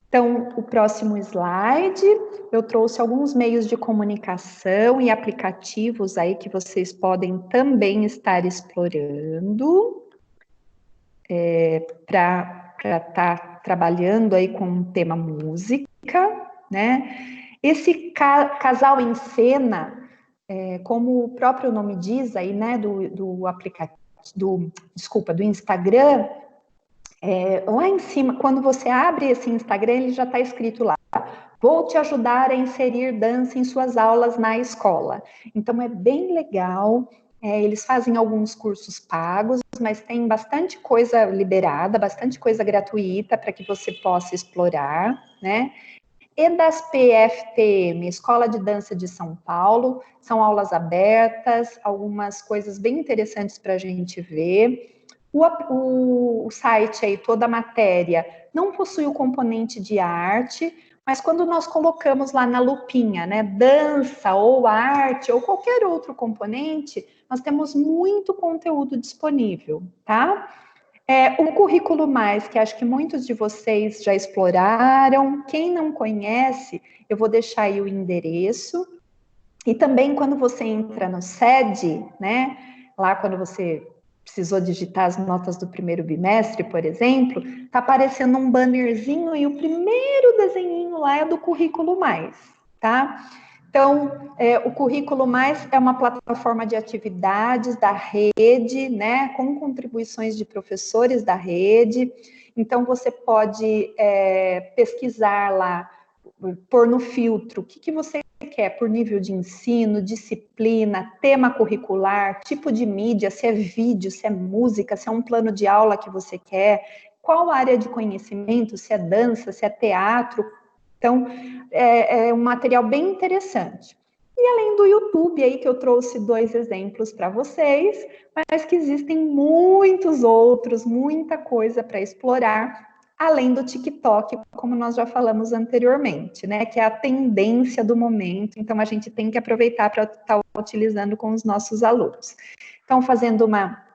Então, o próximo slide, eu trouxe alguns meios de comunicação e aplicativos aí que vocês podem também estar explorando para estar trabalhando aí com o tema música, né? Esse casal em cena, como o próprio nome diz aí, né, do aplicativo, do Instagram, lá em cima, quando você abre esse Instagram, ele já está escrito lá: vou te ajudar a inserir dança em suas aulas na escola. Então, é bem legal. Eles fazem alguns cursos pagos, mas tem bastante coisa liberada, bastante coisa gratuita para que você possa explorar, né? E das PFTM, Escola de Dança de São Paulo, são aulas abertas, algumas coisas bem interessantes para a gente ver. O site aí, toda a matéria, não possui o componente de arte, mas quando nós colocamos lá na lupinha, né, dança ou arte ou qualquer outro componente, nós temos muito conteúdo disponível, tá? O Currículo Mais, que acho que muitos de vocês já exploraram. Quem não conhece, eu vou deixar aí o endereço. E também quando você entra no SED, né, lá quando você precisou digitar as notas do primeiro bimestre, por exemplo, tá aparecendo um bannerzinho e o primeiro desenhinho lá é do Currículo Mais, tá? Então, o Currículo Mais é uma plataforma de atividades da rede, né, com contribuições de professores da rede. Então, você pode pesquisar lá, pôr no filtro o que você quer por nível de ensino, disciplina, tema curricular, tipo de mídia, se é vídeo, se é música, se é um plano de aula que você quer, qual área de conhecimento, se é dança, se é teatro. Então, é um material bem interessante. E além do YouTube aí, que eu trouxe 2 exemplos para vocês, mas que existem muitos outros, muita coisa para explorar, além do TikTok, como nós já falamos anteriormente, né? Que é a tendência do momento, então a gente tem que aproveitar para estar utilizando com os nossos alunos. Então, fazendo uma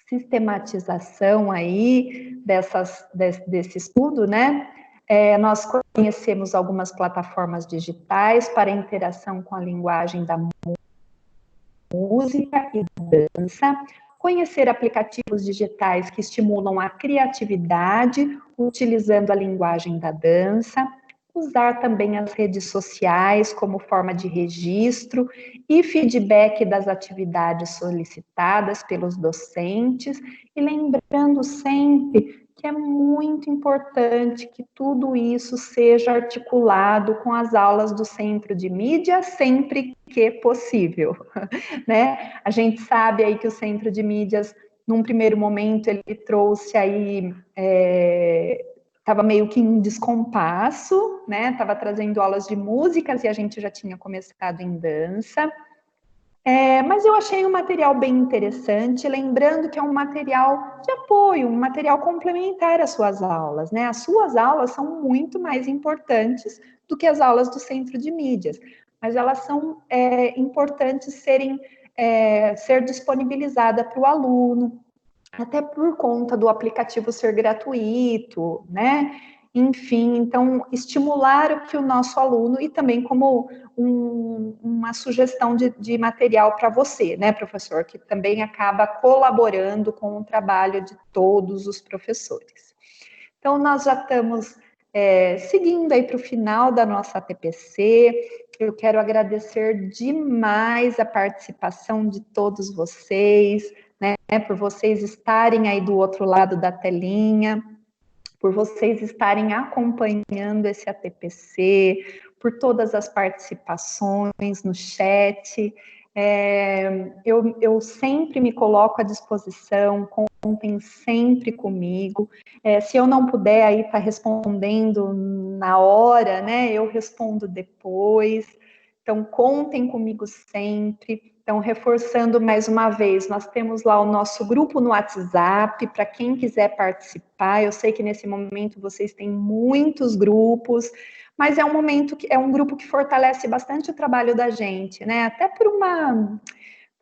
sistematização aí desse estudo, né? Nós conhecemos algumas plataformas digitais para interação com a linguagem da música e dança, conhecer aplicativos digitais que estimulam a criatividade, utilizando a linguagem da dança, usar também as redes sociais como forma de registro e feedback das atividades solicitadas pelos docentes, e lembrando sempre que é muito importante que tudo isso seja articulado com as aulas do Centro de Mídia, sempre que possível, né? A gente sabe aí que o Centro de Mídias, num primeiro momento, ele trouxe aí, estava meio que em descompasso, né? Estava trazendo aulas de músicas e a gente já tinha começado em dança. Mas eu achei um material bem interessante, lembrando que é um material de apoio, um material complementar às suas aulas, né? As suas aulas são muito mais importantes do que as aulas do Centro de Mídias, mas elas são importantes ser disponibilizada para o aluno, até por conta do aplicativo ser gratuito, né? Enfim, então, estimular o que o nosso aluno, e também como uma sugestão de material para você, né, professor, que também acaba colaborando com o trabalho de todos os professores. Então, nós já estamos seguindo aí para o final da nossa TPC. Eu quero agradecer demais a participação de todos vocês, né, por vocês estarem aí do outro lado da telinha, por vocês estarem acompanhando esse ATPC, por todas as participações no chat. Eu sempre me coloco à disposição com contem sempre comigo. Se eu não puder aí estar respondendo na hora, né, eu respondo depois. Então, contem comigo sempre. Então, reforçando mais uma vez, nós temos lá o nosso grupo no WhatsApp, para quem quiser participar. Eu sei que nesse momento vocês têm muitos grupos, mas é um momento que é um grupo que fortalece bastante o trabalho da gente, né? Até por uma,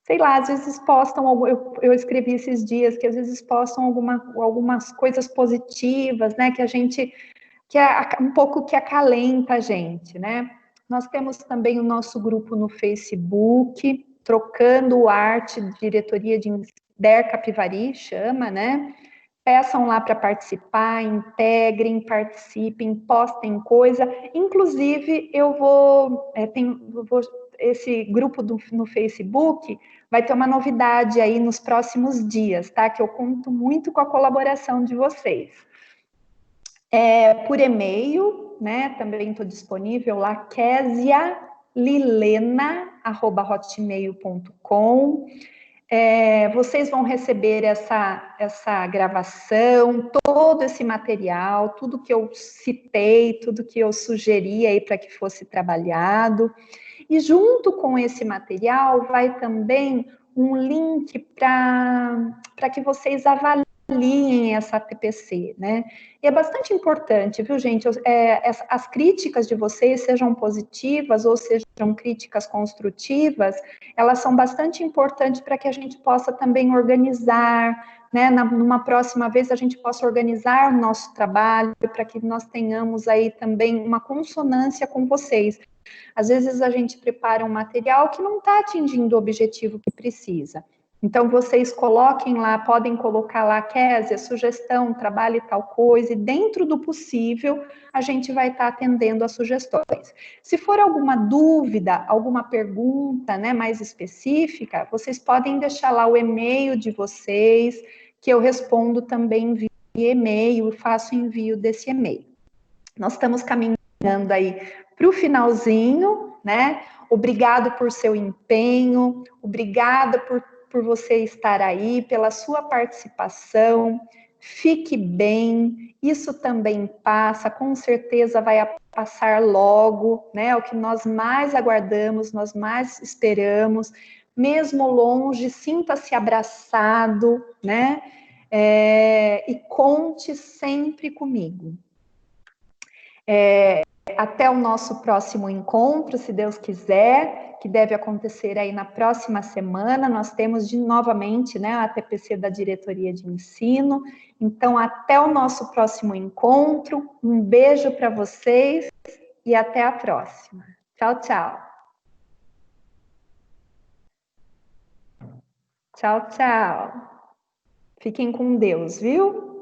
sei lá, às vezes postam, eu escrevi esses dias que às vezes postam algumas coisas positivas, né? Que a gente, que é um pouco que acalenta a gente, né? Nós temos também o nosso grupo no Facebook, Trocando Arte, Diretoria de Der Capivari, chama, né? Peçam lá para participar, integrem, participem, postem coisa. Inclusive, esse grupo no Facebook vai ter uma novidade aí nos próximos dias, tá? Que eu conto muito com a colaboração de vocês. Por e-mail, né? Também estou disponível lá, kesialilena@hotmail.com. Vocês vão receber essa gravação, todo esse material, tudo que eu citei, tudo que eu sugeri aí para que fosse trabalhado. E junto com esse material vai também um link para que vocês avaliem essa TPC, né? E é bastante importante, viu, gente? As críticas de vocês, sejam positivas ou sejam críticas construtivas, elas são bastante importantes para que a gente possa também organizar, né? Numa próxima vez a gente possa organizar o nosso trabalho para que nós tenhamos aí também uma consonância com vocês. Às vezes a gente prepara um material que não está atingindo o objetivo que precisa. Então, vocês coloquem lá, podem colocar lá, Kézia, sugestão, trabalhe tal coisa, e dentro do possível, a gente vai estar atendendo as sugestões. Se for alguma dúvida, alguma pergunta, né, mais específica, vocês podem deixar lá o e-mail de vocês, que eu respondo também via e-mail, faço envio desse e-mail. Nós estamos caminhando aí para o finalzinho, né? Obrigado por seu empenho, obrigada por você estar aí, pela sua participação. Fique bem, isso também passa, com certeza vai passar logo, né? É o que nós mais aguardamos, nós mais esperamos. Mesmo longe, sinta-se abraçado, né? E conte sempre comigo. Até o nosso próximo encontro, se Deus quiser, que deve acontecer aí na próxima semana. Nós temos novamente, né, a TPC da Diretoria de Ensino. Então, até o nosso próximo encontro. Um beijo para vocês e até a próxima. Tchau, tchau. Tchau, tchau. Fiquem com Deus, viu?